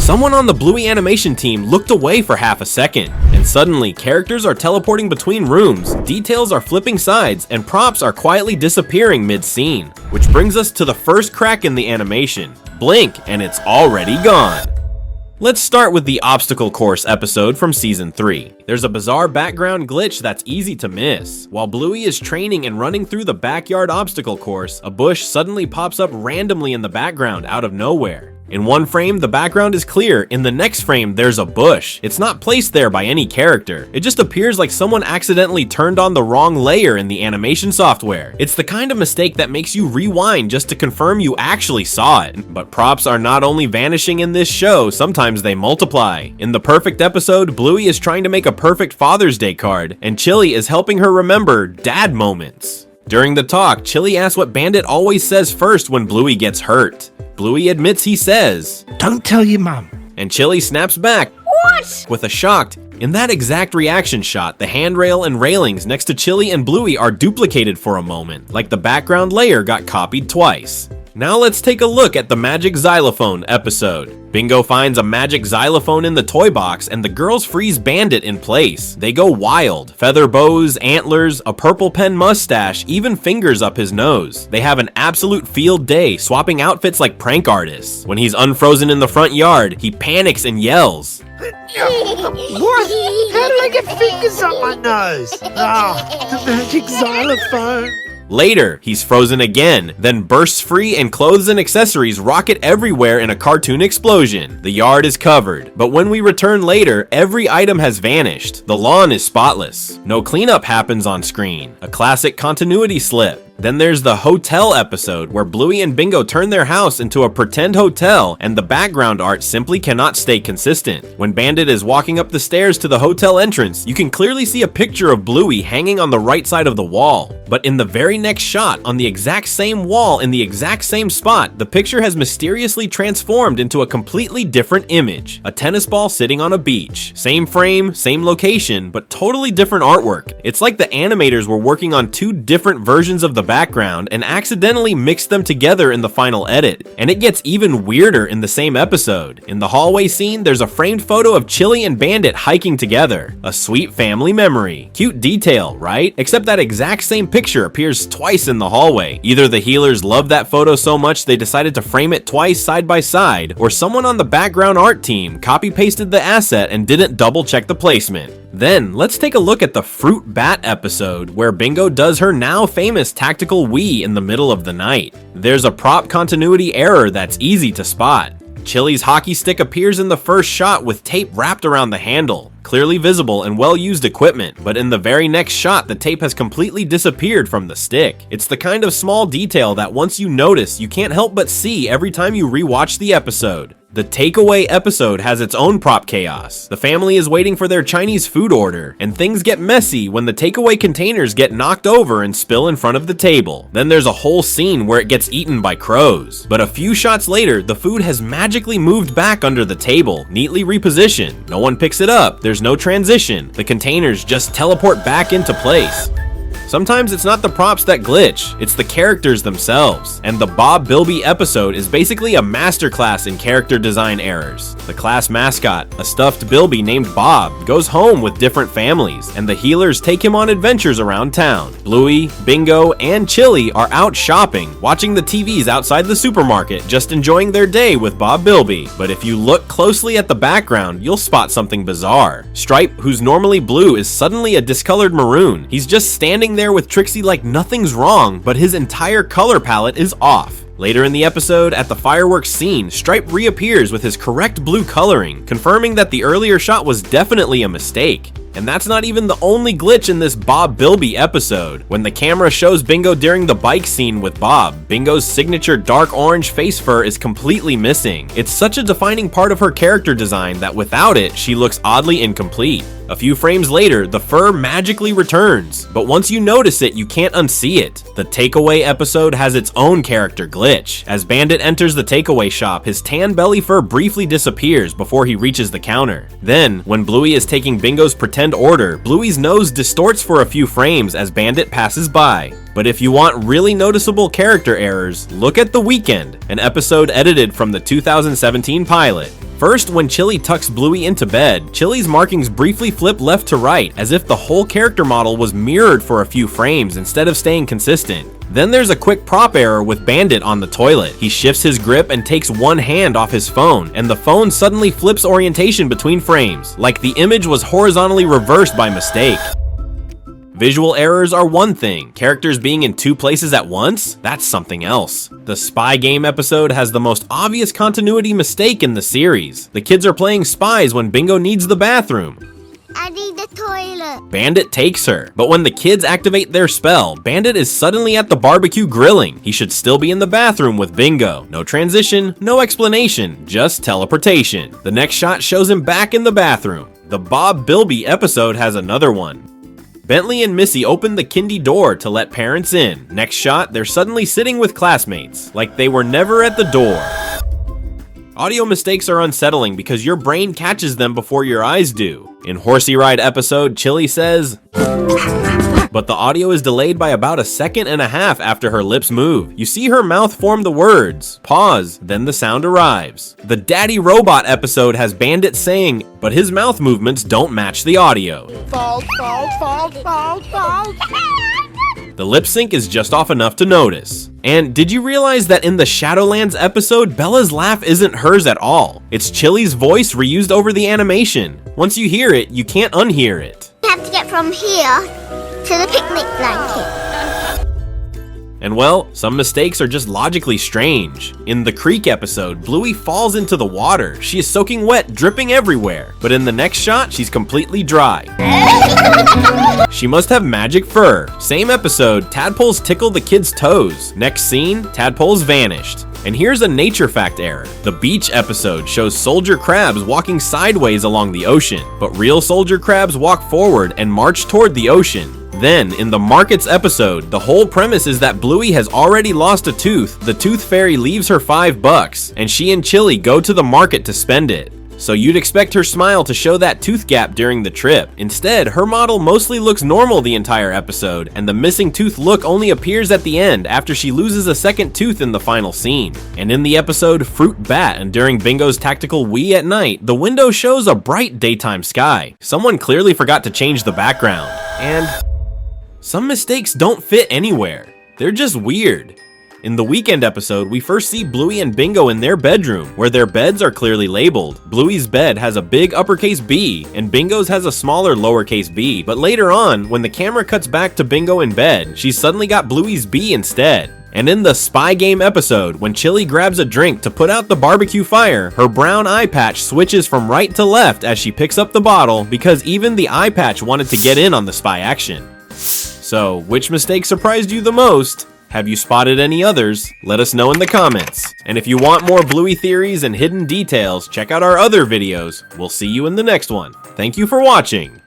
Someone on the Bluey animation team looked away for half a second, and suddenly characters are teleporting between rooms, details are flipping sides, and props are quietly disappearing mid-scene. Which brings us to the first crack in the animation. Blink, and it's already gone. Let's start with the obstacle course episode from season 3. There's a bizarre background glitch that's easy to miss. While Bluey is training and running through the backyard obstacle course, a bush suddenly pops up randomly in the background out of nowhere. In one frame, the background is clear. In the next frame, there's a bush. It's not placed there by any character. It just appears like someone accidentally turned on the wrong layer in the animation software. It's the kind of mistake that makes you rewind just to confirm you actually saw it. But props are not only vanishing in this show, sometimes they multiply. In the perfect episode, Bluey is trying to make a perfect Father's Day card, and Chili is helping her remember dad moments. During the talk, Chili asks what Bandit always says first when Bluey gets hurt. Bluey admits he says, "Don't tell your mum." And Chili snaps back, "What?" with a shocked. In that exact reaction shot, the handrail and railings next to Chili and Bluey are duplicated for a moment, like the background layer got copied twice. Now let's take a look at the Magic Xylophone episode. Bingo finds a magic xylophone in the toy box, and the girls freeze Bandit in place. They go wild. Feather bows, antlers, a purple pen mustache, even fingers up his nose. They have an absolute field day, swapping outfits like prank artists. When he's unfrozen in the front yard, he panics and yells. What? How did I get fingers up my nose? The magic xylophone. Later, he's frozen again, then bursts free and clothes and accessories rocket everywhere in a cartoon explosion. The yard is covered, but when we return later, every item has vanished. The lawn is spotless. No cleanup happens on screen. A classic continuity slip. Then there's the hotel episode where Bluey and Bingo turn their house into a pretend hotel, and the background art simply cannot stay consistent. When Bandit is walking up the stairs to the hotel entrance, you can clearly see a picture of Bluey hanging on the right side of the wall. But in the very next shot, on the exact same wall in the exact same spot, the picture has mysteriously transformed into a completely different image. A tennis ball sitting on a beach. Same frame, same location, but totally different artwork. It's like the animators were working on two different versions of the background and accidentally mixed them together in the final edit. And it gets even weirder in the same episode. In the hallway scene, there's a framed photo of Chili and Bandit hiking together. A sweet family memory. Cute detail, right? Except that exact same picture appears twice in the hallway. Either the healers loved that photo so much they decided to frame it twice side by side, or someone on the background art team copy-pasted the asset and didn't double-check the placement. Then, let's take a look at the Fruit Bat episode, where Bingo does her now famous tactical Wii in the middle of the night. There's a prop continuity error that's easy to spot. Chili's hockey stick appears in the first shot with tape wrapped around the handle. Clearly visible and well-used equipment, but in the very next shot, the tape has completely disappeared from the stick. It's the kind of small detail that once you notice, you can't help but see every time you rewatch the episode. The takeaway episode has its own prop chaos. The family is waiting for their Chinese food order, and things get messy when the takeaway containers get knocked over and spill in front of the table. Then there's a whole scene where it gets eaten by crows. But a few shots later, the food has magically moved back under the table, neatly repositioned. No one picks it up, there's no transition. The containers just teleport back into place. Sometimes it's not the props that glitch, it's the characters themselves. And the Bob Bilby episode is basically a masterclass in character design errors. The class mascot, a stuffed Bilby named Bob, goes home with different families, and the healers take him on adventures around town. Bluey, Bingo, and Chili are out shopping, watching the TVs outside the supermarket, just enjoying their day with Bob Bilby. But if you look closely at the background, you'll spot something bizarre. Stripe, who's normally blue, is suddenly a discolored maroon. He's just standing there with Trixie like nothing's wrong, but his entire color palette is off. Later in the episode, at the fireworks scene, Stripe reappears with his correct blue coloring, confirming that the earlier shot was definitely a mistake. And that's not even the only glitch in this Bob Bilby episode. When the camera shows Bingo during the bike scene with Bob, Bingo's signature dark orange face fur is completely missing. It's such a defining part of her character design that without it, she looks oddly incomplete. A few frames later, the fur magically returns, but once you notice it, you can't unsee it. The takeaway episode has its own character glitch. As Bandit enters the takeaway shop, his tan belly fur briefly disappears before he reaches the counter. Then, when Bluey is taking Bingo's pretend order, Bluey's nose distorts for a few frames as Bandit passes by. But if you want really noticeable character errors, look at The Weekend, an episode edited from the 2017 pilot. First, when Chili tucks Bluey into bed, Chili's markings briefly flip left to right, as if the whole character model was mirrored for a few frames instead of staying consistent. Then there's a quick prop error with Bandit on the toilet. He shifts his grip and takes one hand off his phone, and the phone suddenly flips orientation between frames, like the image was horizontally reversed by mistake. Visual errors are one thing. Characters being in two places at once? That's something else. The spy game episode has the most obvious continuity mistake in the series. The kids are playing spies when Bingo needs the bathroom. I need the toilet. Bandit takes her, but when the kids activate their spell, Bandit is suddenly at the barbecue grilling. He should still be in the bathroom with Bingo. No transition, no explanation, just teleportation. The next shot shows him back in the bathroom. The Bob Bilby episode has another one. Bentley and Missy open the kindy door to let parents in. Next shot, they're suddenly sitting with classmates, like they were never at the door. Audio mistakes are unsettling because your brain catches them before your eyes do. In Horsey Ride episode, Chili says, but the audio is delayed by about a second and a half after her lips move. You see her mouth form the words. Pause, then the sound arrives. The Daddy Robot episode has Bandit saying, but his mouth movements don't match the audio. Fault. The lip sync is just off enough to notice. And did you realize that in the Shadowlands episode, Bella's laugh isn't hers at all? It's Chili's voice reused over the animation. Once you hear it, you can't unhear it. We have to get from here to the picnic blanket. And well, some mistakes are just logically strange. In the Creek episode, Bluey falls into the water. She is soaking wet, dripping everywhere. But in the next shot, she's completely dry. She must have magic fur. Same episode, tadpoles tickle the kid's toes. Next scene, tadpoles vanished. And here's a nature fact error. The beach episode shows soldier crabs walking sideways along the ocean, but real soldier crabs walk forward and march toward the ocean. Then, in the Markets episode, the whole premise is that Bluey has already lost a tooth, the Tooth Fairy leaves her $5, and she and Chili go to the market to spend it. So you'd expect her smile to show that tooth gap during the trip. Instead, her model mostly looks normal the entire episode, and the missing tooth look only appears at the end after she loses a second tooth in the final scene. And in the episode Fruit Bat and during Bingo's tactical Wii at night, the window shows a bright daytime sky. Someone clearly forgot to change the background. And some mistakes don't fit anywhere. They're just weird. In the Weekend episode, we first see Bluey and Bingo in their bedroom, where their beds are clearly labeled. Bluey's bed has a big uppercase B, and Bingo's has a smaller lowercase b, but later on, when the camera cuts back to Bingo in bed, she's suddenly got Bluey's B instead. And in the Spy Game episode, when Chili grabs a drink to put out the barbecue fire, her brown eye patch switches from right to left as she picks up the bottle because even the eye patch wanted to get in on the spy action. So, which mistake surprised you the most? Have you spotted any others? Let us know in the comments. And if you want more Bluey theories and hidden details, check out our other videos. We'll see you in the next one. Thank you for watching.